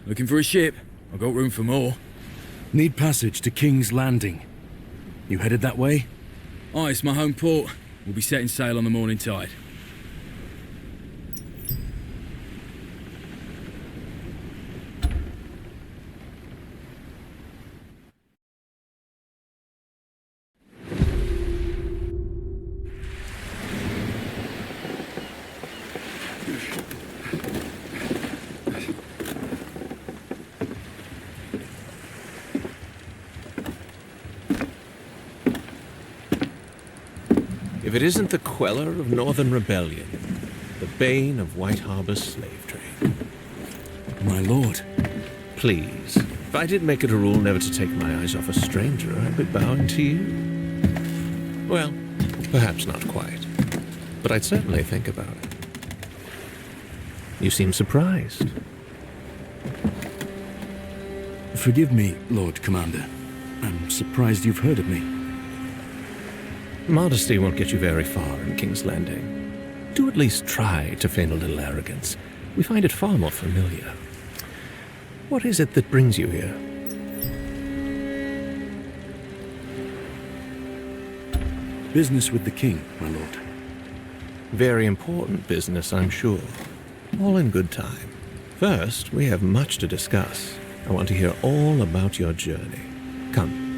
Looking for a ship? I've got room for more. Need passage to King's Landing. You headed that way? Oh, it's my home port. We'll be setting sail on the morning tide. If it isn't the queller of Northern Rebellion, the bane of White Harbor's slave trade. My lord. Please, if I did make it a rule never to take my eyes off a stranger, I'd be bowing to you. Well, perhaps not quite, but I'd certainly think about it. You seem surprised. Forgive me, Lord Commander. I'm surprised you've heard of me. Modesty won't get you very far in King's Landing. Do at least try to feign a little arrogance. We find it far more familiar. What is it that brings you here? Business with the king, my lord. Very important business, I'm sure. All in good time. First, we have much to discuss. I want to hear all about your journey. Come.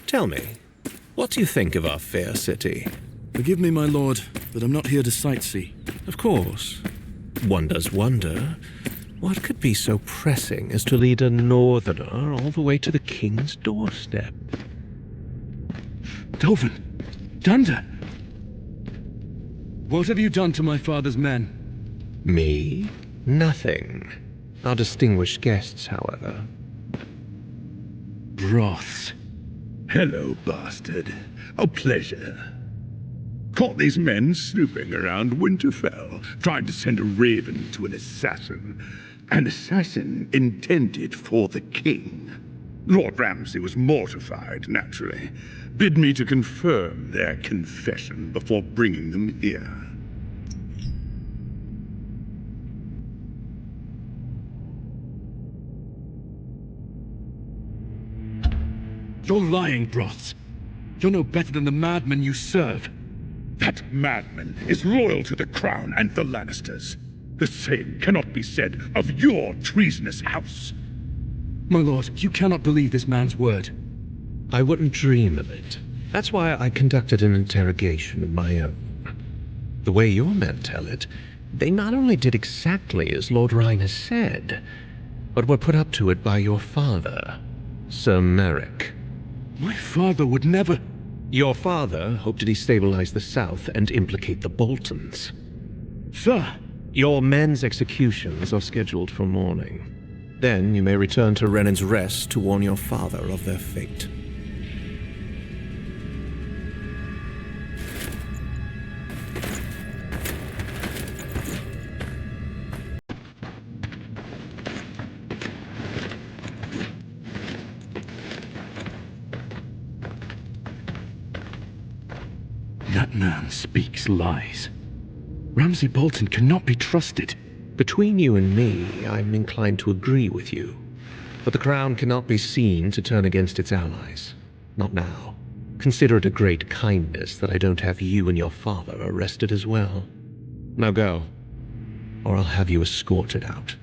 Tell me, what do you think of our fair city? Forgive me, my lord, but I'm not here to sightsee. Of course. One does wonder, what could be so pressing as to lead a northerner all the way to the king's doorstep? Dolphin! Dunder! What have you done to my father's men? Me? Nothing. Our distinguished guests, however. Broths. Hello, bastard. A pleasure. Caught these men snooping around Winterfell, trying to send a raven to an assassin. An assassin intended for the king. Lord Ramsay was mortified, naturally. Bid me to confirm their confession before bringing them here. You're lying, Broths. You're no better than the madman you serve. That madman is loyal to the crown and the Lannisters. The same cannot be said of your treasonous house. My lord, you cannot believe this man's word. I wouldn't dream of it. That's why I conducted an interrogation of my own. The way your men tell it, they not only did exactly as Lord Rhine has said, but were put up to it by your father, Sir Merrick. My father would never... Your father hoped to destabilize the South and implicate the Boltons. Sir! Your men's executions are scheduled for morning. Then you may return to Renan's Rest to warn your father of their fate. That man speaks lies. Ramsay Bolton cannot be trusted. Between you and me, I'm inclined to agree with you. But the crown cannot be seen to turn against its allies. Not now. Consider it a great kindness that I don't have you and your father arrested as well. Now go, or I'll have you escorted out.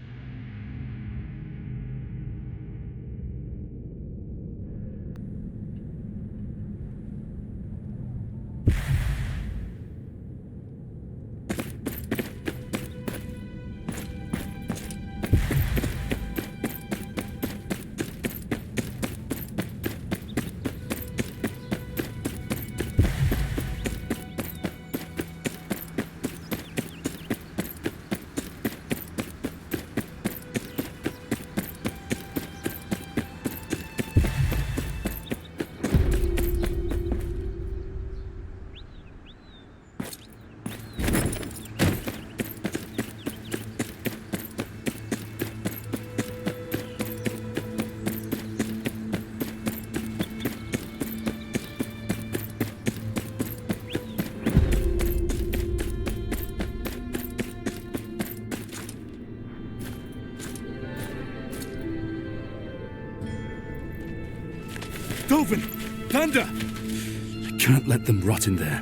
Coven! Panda! I can't let them rot in there.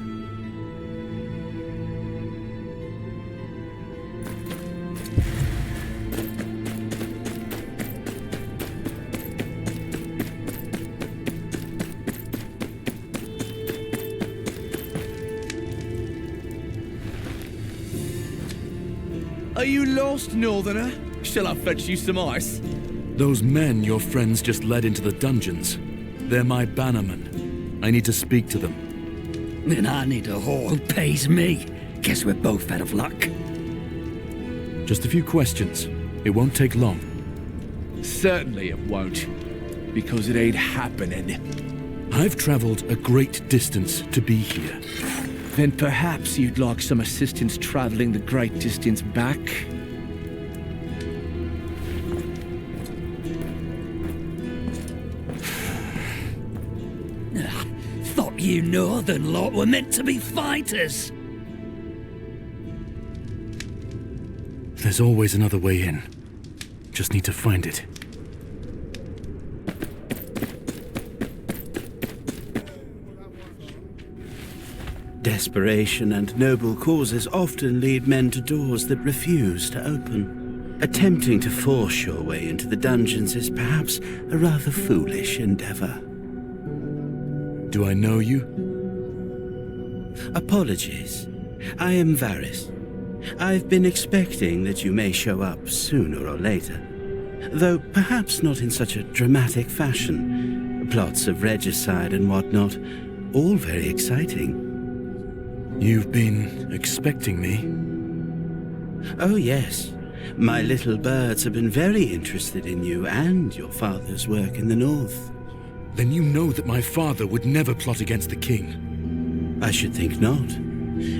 Are you lost, Northerner? Shall I fetch you some ice? Those men your friends just led into the dungeons. They're my bannermen. I need to speak to them. Then I need a whore who pays me. Guess we're both out of luck. Just a few questions. It won't take long. Certainly it won't. Because it ain't happening. I've traveled a great distance to be here. Then perhaps you'd like some assistance traveling the great distance back? Thought you northern lot were meant to be fighters. There's always another way in. Just need to find it. Desperation and noble causes often lead men to doors that refuse to open. Attempting to force your way into the dungeons is perhaps a rather foolish endeavor. Do I know you? Apologies. I am Varys. I've been expecting that you may show up sooner or later, though perhaps not in such a dramatic fashion. Plots of regicide and whatnot, all very exciting. You've been expecting me? Oh yes. My little birds have been very interested in you and your father's work in the north. Then you know that my father would never plot against the king. I should think not.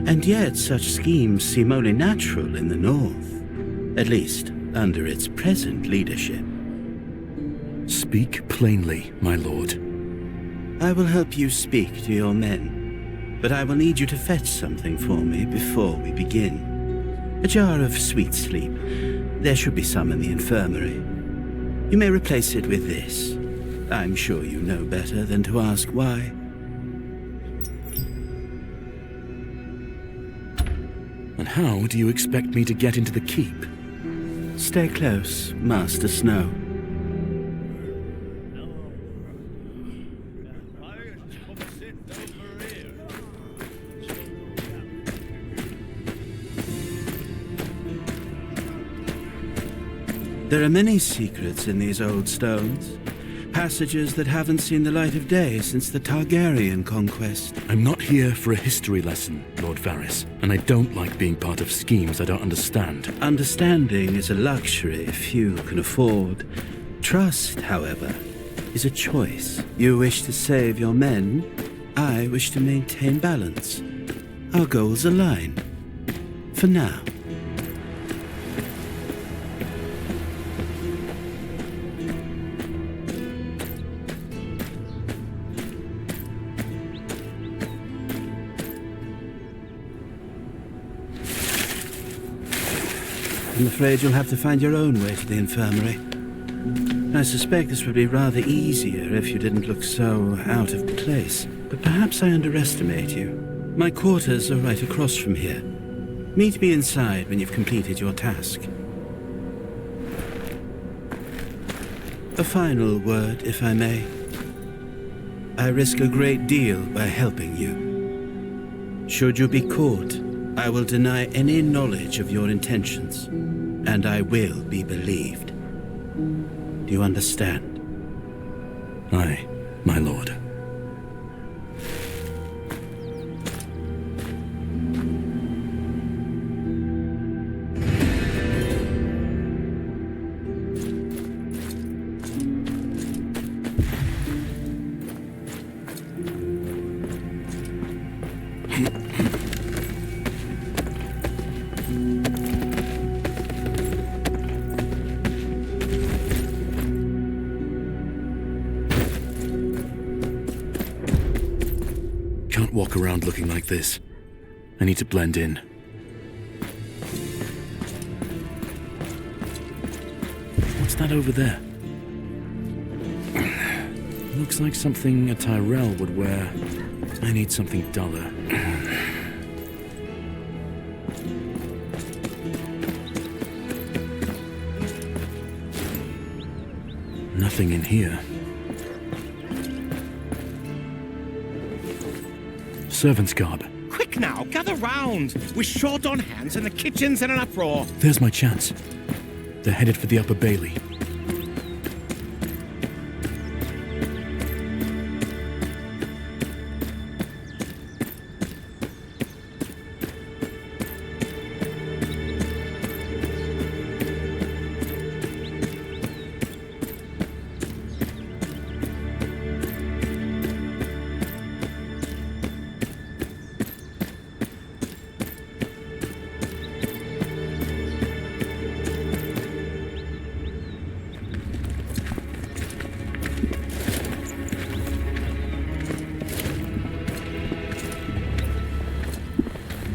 And yet such schemes seem only natural in the north. At least, under its present leadership. Speak plainly, my lord. I will help you speak to your men, but I will need you to fetch something for me before we begin. A jar of sweet sleep. There should be some in the infirmary. You may replace it with this. I'm sure you know better than to ask why. And how do you expect me to get into the keep? Stay close, Master Snow. There are many secrets in these old stones. Passages that haven't seen the light of day since the Targaryen conquest. I'm not here for a history lesson, Lord Varys, and I don't like being part of schemes I don't understand. Understanding is a luxury few can afford. Trust, however, is a choice. You wish to save your men. I wish to maintain balance. Our goals align. For now. I'm afraid you'll have to find your own way to the infirmary. I suspect this would be rather easier if you didn't look so out of place, but perhaps I underestimate you. My quarters are right across from here. Meet me inside when you've completed your task. A final word, if I may. I risk a great deal by helping you. Should you be caught, I will deny any knowledge of your intentions, and I will be believed. Do you understand? Aye, my lord. Can't walk around looking like this. I need to blend in. What's that over there? Looks like something a Tyrell would wear. I need something duller. Nothing in here. Servant's garb. Quick now, gather round! We're short on hands and the kitchen's in an uproar. There's my chance. They're headed for the Upper Bailey.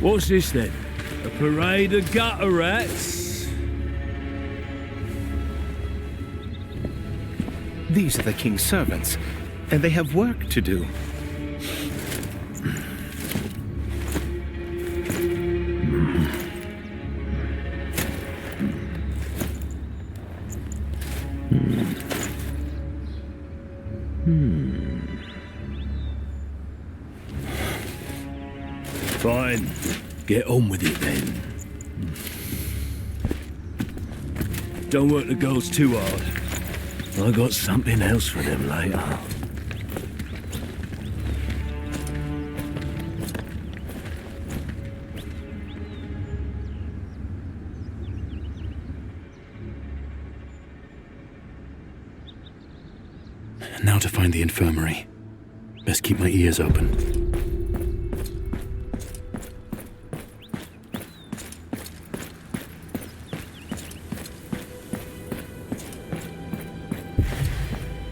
What's this then? A parade of gutter rats? These are the king's servants, and they have work to do. Fine. Get on with it then. Don't work the girls too hard. I got something else for them later. Now to find the infirmary. Best keep my ears open.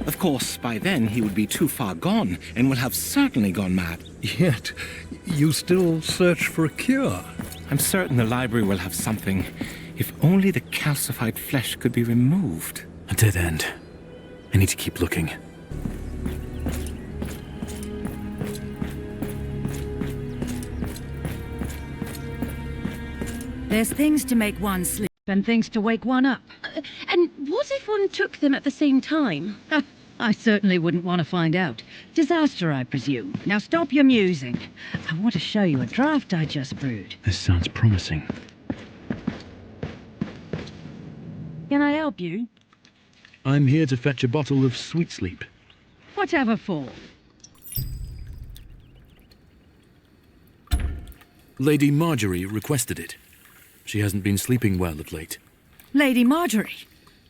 Of course, by then he would be too far gone and will have certainly gone mad. Yet, you still search for a cure. I'm certain the library will have something. If only the calcified flesh could be removed. A dead end. I need to keep looking. There's things to make one sleep and things to wake one up. And what if one took them at the same time? I certainly wouldn't want to find out. Disaster, I presume. Now stop your musing. I want to show you a draft I just brewed. This sounds promising. Can I help you? I'm here to fetch a bottle of sweet sleep. Whatever for? Lady Marjorie requested it. She hasn't been sleeping well of late. Lady Marjorie.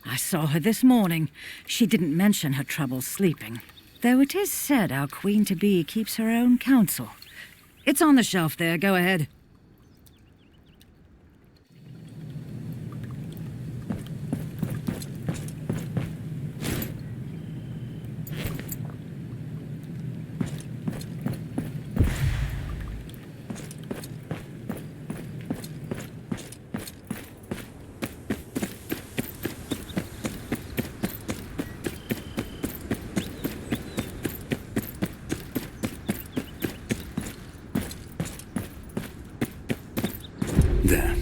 I saw her this morning. She didn't mention her trouble sleeping. Though it is said our queen-to-be keeps her own counsel. It's on the shelf there. Go ahead. There.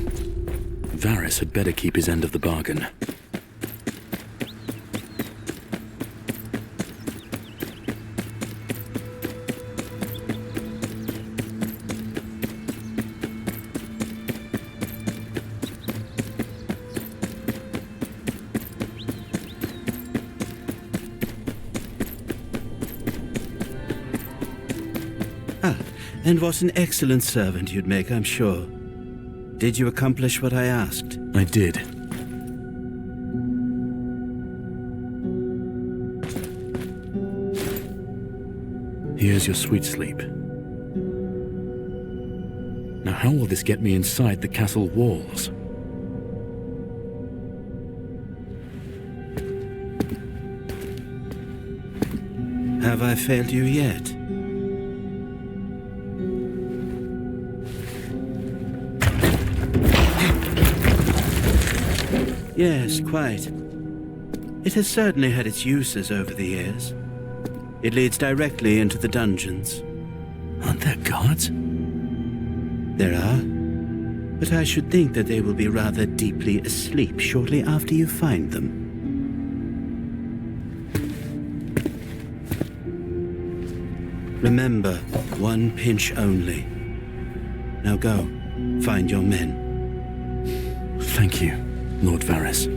Varys had better keep his end of the bargain. And what an excellent servant you'd make, I'm sure. Did you accomplish what I asked? I did. Here's your sweet sleep. Now how will this get me inside the castle walls? Have I failed you yet? Yes, quite. It has certainly had its uses over the years. It leads directly into the dungeons. Aren't there guards? There are, but I should think that they will be rather deeply asleep shortly after you find them. Remember, one pinch only. Now go, find your men. Thank you, Lord Varys.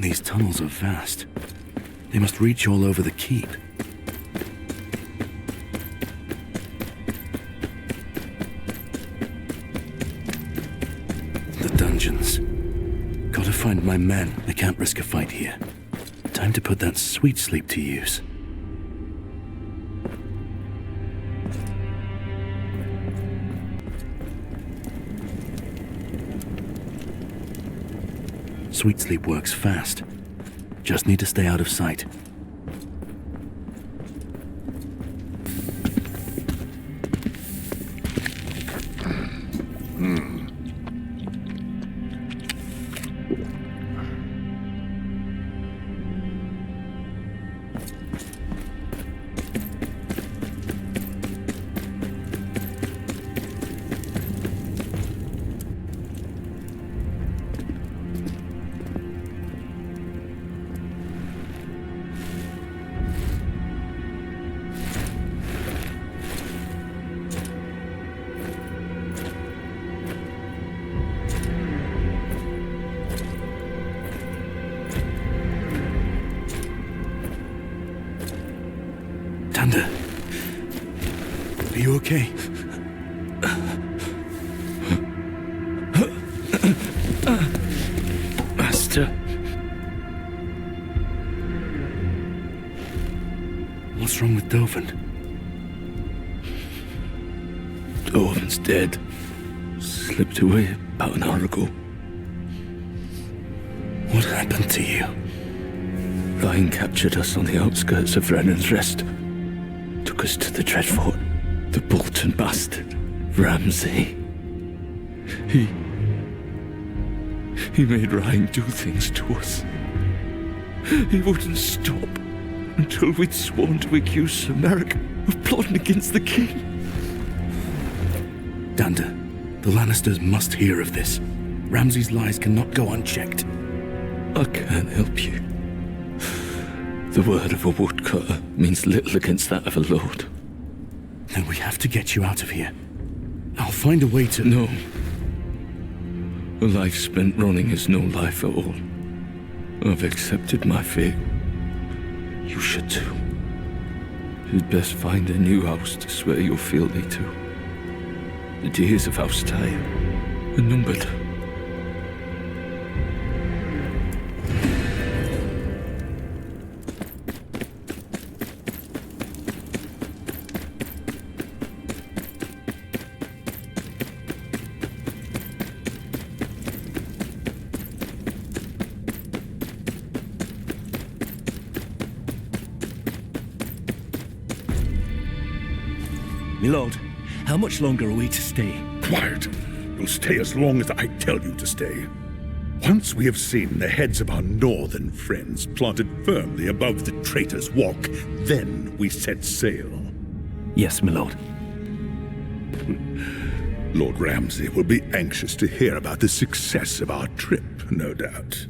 These tunnels are vast. They must reach all over the keep. The dungeons. Gotta find my men. I can't risk a fight here. Time to put that sweet sleep to use. Sweet sleep works fast. Just need to stay out of sight. Are you okay? Master. What's wrong with Dovin? Dovin's dead. Slipped away about an hour ago. What happened to you? Ryan captured us on the outskirts of Brennan's Rest. Took us to the Dreadfort. The Bolton bastard, Ramsay. He made Ryan do things to us. He wouldn't stop until we'd sworn to accuse Sir Merrick of plotting against the king. Danda, the Lannisters must hear of this. Ramsay's lies cannot go unchecked. I can't help you. The word of a woodcutter means little against that of a lord. Then we have to get you out of here. I'll find a way to... No. A life spent running is no life at all. I've accepted my fate. You should too. You'd best find a new house to swear your fealty to. The days of House Tyre are numbered. My lord, how much longer are we to stay? Quiet. You'll stay as long as I tell you to stay. Once we have seen the heads of our northern friends planted firmly above the Traitor's Walk, then we set sail. Yes, my lord. Lord Ramsay will be anxious to hear about the success of our trip, no doubt.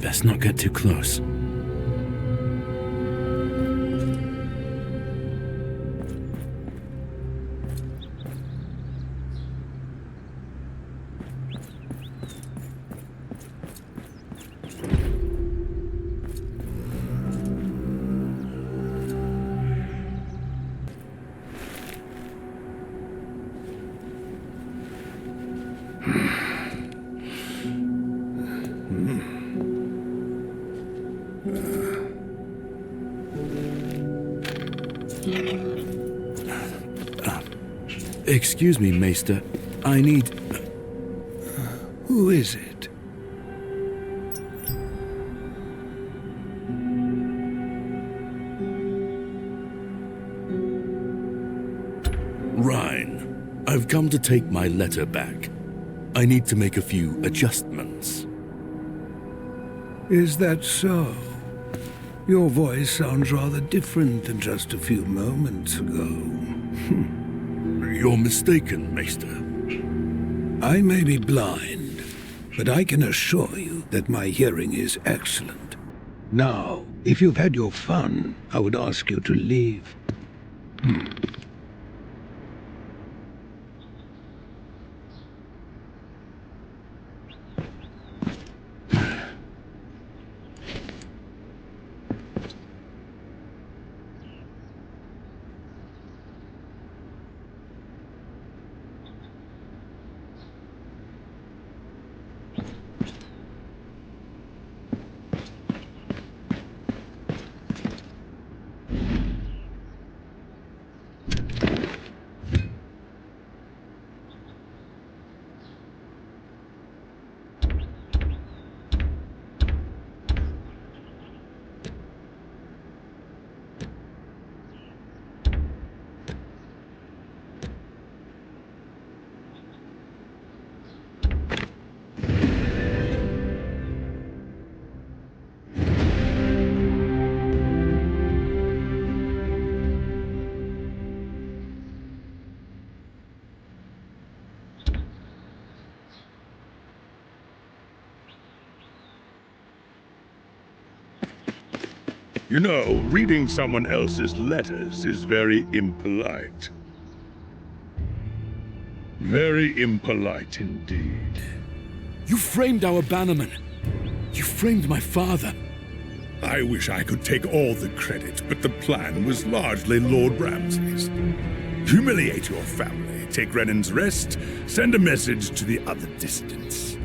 Best not get too close. Excuse me, Maester. I need... Who is it? Rhine, I've come to take my letter back. I need to make a few adjustments. Is that so? Your voice sounds rather different than just a few moments ago. You're mistaken, Maester. I may be blind, but I can assure you that my hearing is excellent. Now, if you've had your fun, I would ask you to leave. You know, reading someone else's letters is very impolite. Very impolite indeed. You framed our bannerman. You framed my father. I wish I could take all the credit, but the plan was largely Lord Ramsay's. Humiliate your family, take Renan's rest, send a message to the other dissidents.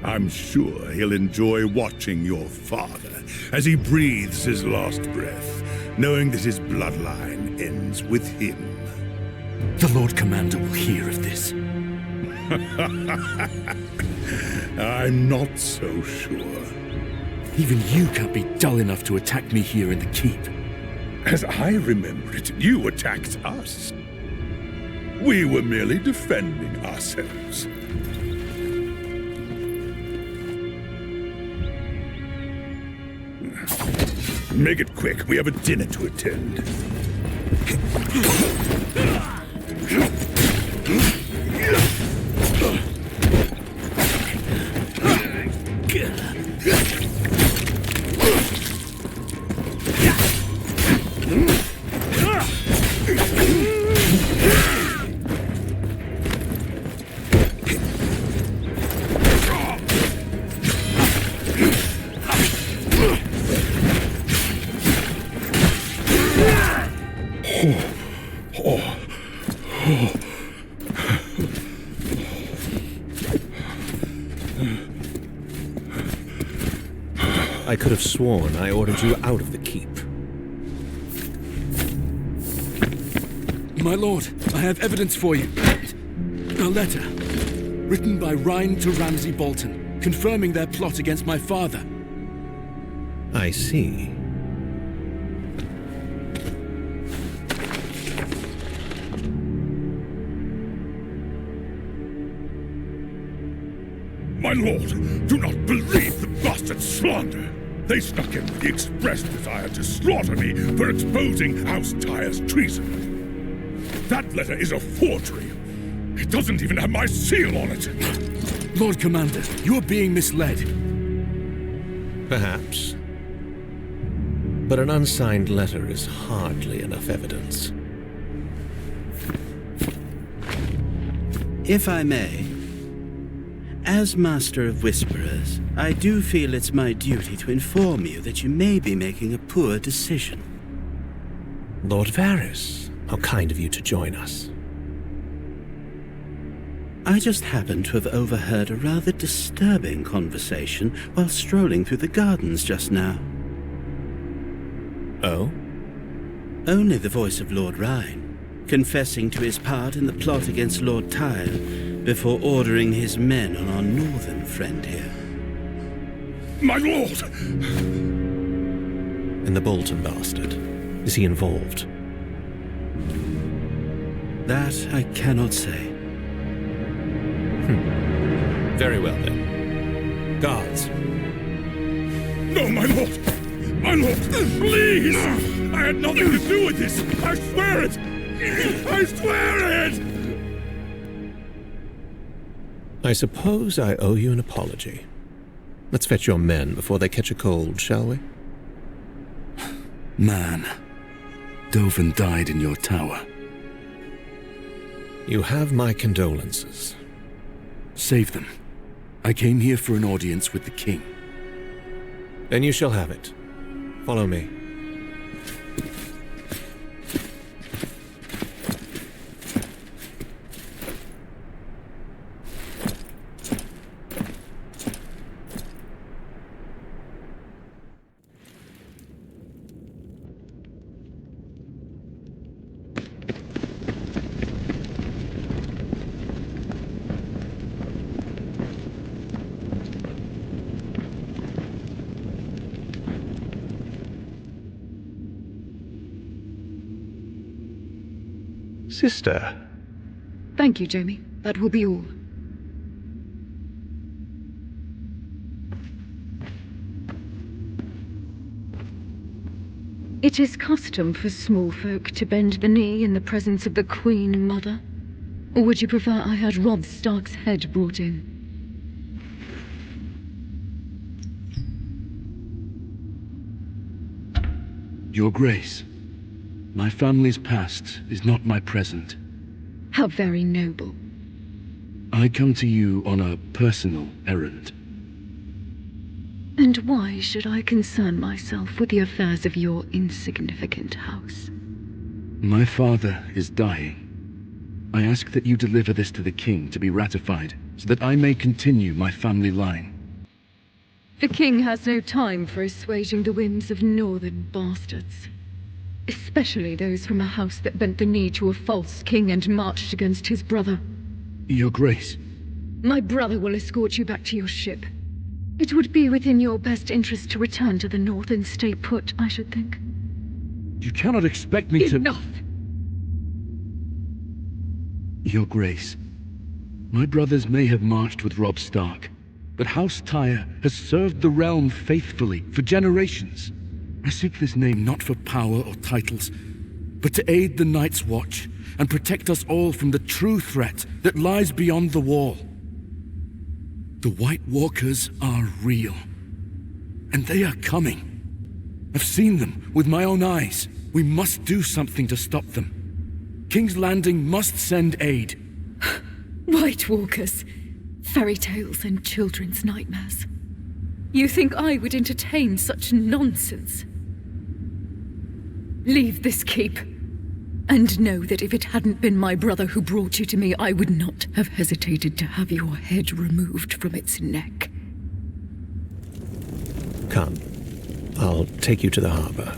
I'm sure he'll enjoy watching your father as he breathes his last breath, knowing that his bloodline ends with him. The Lord Commander will hear of this. I'm not so sure. Even you can't be dull enough to attack me here in the keep. As I remember it, you attacked us. We were merely defending ourselves. Make it quick. We have a dinner to attend. I could have sworn I ordered you out of the keep. My lord, I have evidence for you. A letter, written by Rhine to Ramsay Bolton, confirming their plot against my father. I see. My lord, do not believe the bastard slander. They snuck in with the express desire to slaughter me for exposing House Tyre's treason. That letter is a forgery. It doesn't even have my seal on it. Lord Commander, you are being misled. Perhaps. But an unsigned letter is hardly enough evidence. If I may, as Master of Whisperers, I do feel it's my duty to inform you that you may be making a poor decision. Lord Varys, how kind of you to join us. I I just happened to have overheard a rather disturbing conversation while strolling through the gardens just now. Oh? Only the voice of Lord Rhine, confessing to his part in the plot against Lord Tyre before ordering his men on our northern friend here. My lord! And the Bolton bastard, is he involved? That I cannot say. Very well, then. Guards. No, my lord! My lord, please! I had nothing to do with this! I swear it! I swear it! I suppose I owe you an apology. Let's fetch your men before they catch a cold, shall we? Man, Dovin died in your tower. You have my condolences. Save them. I came here for an audience with the king. Then you shall have it. Follow me. Sister. Thank you, Jamie. That will be all. It is custom for small folk to bend the knee in the presence of the Queen Mother. Or would you prefer I had Robb Stark's head brought in? Your Grace, my family's past is not my present. How very noble. I come to you on a personal errand. And why should I concern myself with the affairs of your insignificant house? My father is dying. I ask that you deliver this to the king to be ratified, so that I may continue my family line. The king has no time for assuaging the whims of northern bastards. Especially those from a house that bent the knee to a false king and marched against his brother. Your Grace. My brother will escort you back to your ship. It would be within your best interest to return to the north and stay put, I should think. You cannot expect me to— Enough! Your Grace, my brothers may have marched with Robb Stark, but House Tyre has served the realm faithfully for generations. I seek this name not for power or titles, but to aid the Night's Watch and protect us all from the true threat that lies beyond the wall. The White Walkers are real, and they are coming. I've seen them with my own eyes. We must do something to stop them. King's Landing must send aid. White Walkers, fairy tales and children's nightmares. You think I would entertain such nonsense? Leave this keep, and know that if it hadn't been my brother who brought you to me, I would not have hesitated to have your head removed from its neck. Come. I'll take you to the harbor.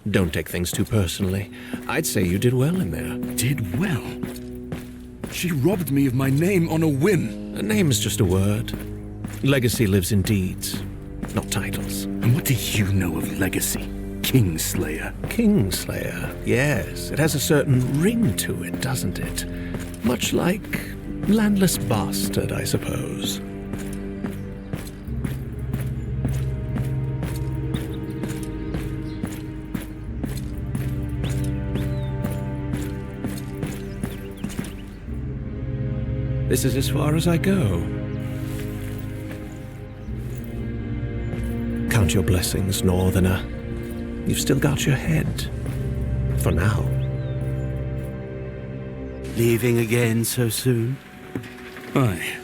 Don't take things too personally. I'd say you did well in there. Did well? She robbed me of my name on a whim. A name is just a word. Legacy lives in deeds, not titles. And what do you know of legacy? Kingslayer. Kingslayer, yes. It has a certain ring to it, doesn't it? Much like landless bastard, I suppose. This is as far as I go. Count your blessings, Northerner. You've still got your head. For now. Leaving again so soon? Aye.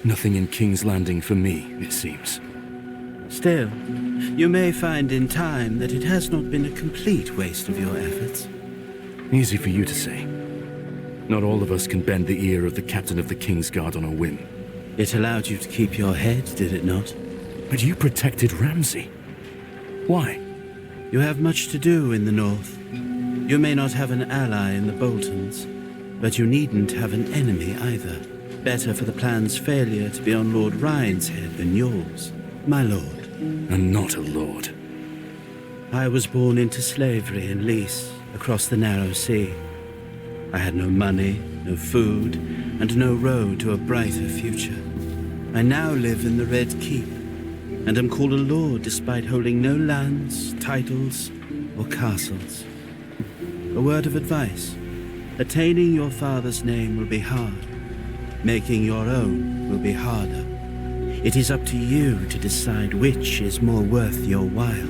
Nothing in King's Landing for me, it seems. Still, you may find in time that it has not been a complete waste of your efforts. Easy for you to say. Not all of us can bend the ear of the captain of the Kingsguard on a whim. It allowed you to keep your head, did it not? But you protected Ramsay. Why? You have much to do in the north. You may not have an ally in the Boltons, but you needn't have an enemy either. Better for the plan's failure to be on Lord Ryan's head than yours, my lord. And not a lord. I was born into slavery in Lys, across the narrow sea. I had no money, no food, and no road to a brighter future. I now live in the Red Keep, and am called a lord despite holding no lands, titles, or castles. A word of advice. Attaining your father's name will be hard. Making your own will be harder. It is up to you to decide which is more worth your while.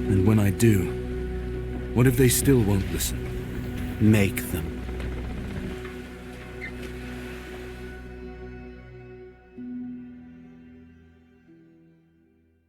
And when I do, what if they still won't listen? Make them.